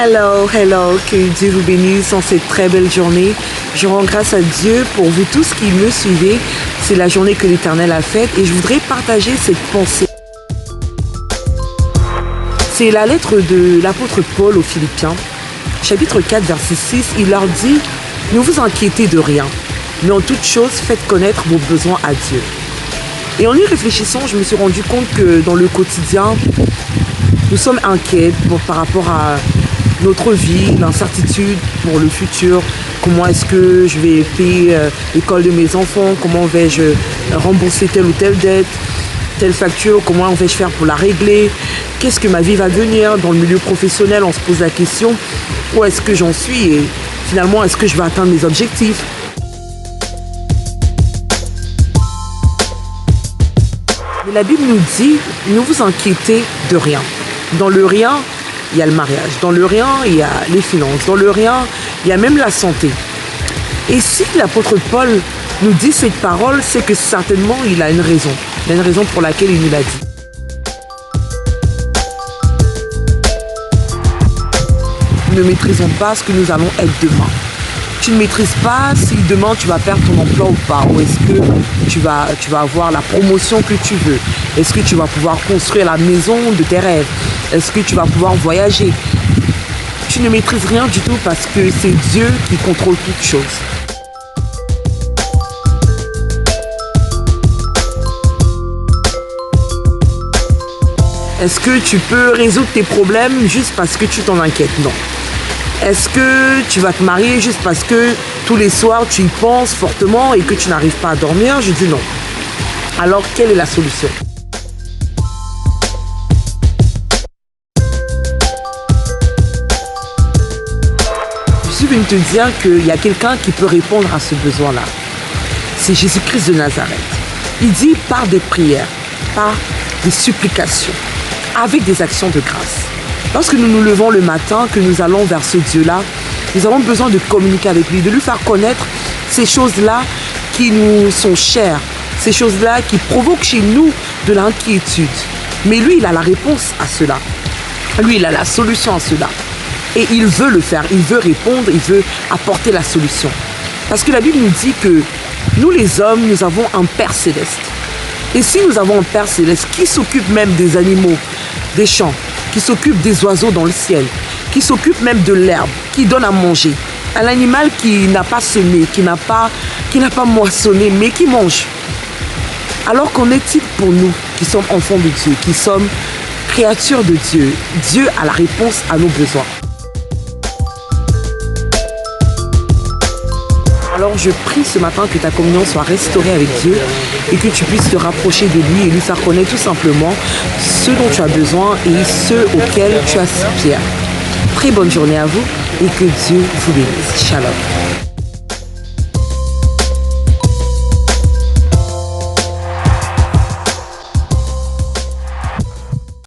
Hello, hello, que Dieu vous bénisse en cette très belle journée. Je rends grâce à Dieu pour vous tous qui me suivez. C'est la journée que l'Éternel a faite et je voudrais partager cette pensée. C'est la lettre de l'apôtre Paul aux Philippiens, chapitre 4, verset 6. Il leur dit « Ne vous inquiétez de rien, mais en toute chose, faites connaître vos besoins à Dieu. » Et en y réfléchissant, je me suis rendu compte que dans le quotidien, nous sommes inquiets par rapport à notre vie, l'incertitude pour le futur. Comment est-ce que je vais payer l'école de mes enfants? Comment vais-je rembourser telle ou telle dette, telle facture? Comment vais-je faire pour la régler? Qu'est-ce que ma vie va devenir? Dans le milieu professionnel, on se pose la question, où est-ce que j'en suis? Et finalement, est-ce que je vais atteindre mes objectifs? Mais la Bible nous dit, ne vous inquiétez de rien. Dans le rien, il y a le mariage. Dans le rien, il y a les finances. Dans le rien, il y a même la santé. Et si l'apôtre Paul nous dit cette parole, c'est que certainement il a une raison. Il y a une raison pour laquelle il nous l'a dit. Nous ne maîtrisons pas ce que nous allons être demain. Tu ne maîtrises pas si demain tu vas perdre ton emploi ou pas. Ou est-ce que tu vas avoir la promotion que tu veux? Est-ce que tu vas pouvoir construire la maison de tes rêves? Est-ce que tu vas pouvoir voyager? Tu ne maîtrises rien du tout parce que c'est Dieu qui contrôle toutes choses. Est-ce que tu peux résoudre tes problèmes juste parce que tu t'en inquiètes? Non. Est-ce que tu vas te marier juste parce que tous les soirs tu y penses fortement et que tu n'arrives pas à dormir? Je dis non. Alors, quelle est la solution? Je suis venu te dire qu'il y a quelqu'un qui peut répondre à ce besoin-là. C'est Jésus-Christ de Nazareth. Il dit par des prières, par des supplications, avec des actions de grâce. Lorsque nous nous levons le matin, que nous allons vers ce Dieu-là, nous avons besoin de communiquer avec lui, de lui faire connaître ces choses-là qui nous sont chères, ces choses-là qui provoquent chez nous de l'inquiétude. Mais lui, il a la réponse à cela. Lui, il a la solution à cela. Et il veut le faire, il veut répondre, il veut apporter la solution. Parce que la Bible nous dit que nous les hommes, nous avons un Père céleste. Et si nous avons un Père céleste qui s'occupe même des animaux, des champs, qui s'occupe des oiseaux dans le ciel, qui s'occupe même de l'herbe, qui donne à manger, un animal qui n'a pas semé, qui n'a pas moissonné, mais qui mange. Alors qu'en est-il pour nous qui sommes enfants de Dieu, qui sommes créatures de Dieu? Dieu a la réponse à nos besoins. Alors je prie ce matin que ta communion soit restaurée avec Dieu et que tu puisses te rapprocher de lui et lui faire connaître tout simplement ce dont tu as besoin et ce auquel tu aspires. Très bonne journée à vous et que Dieu vous bénisse. Shalom.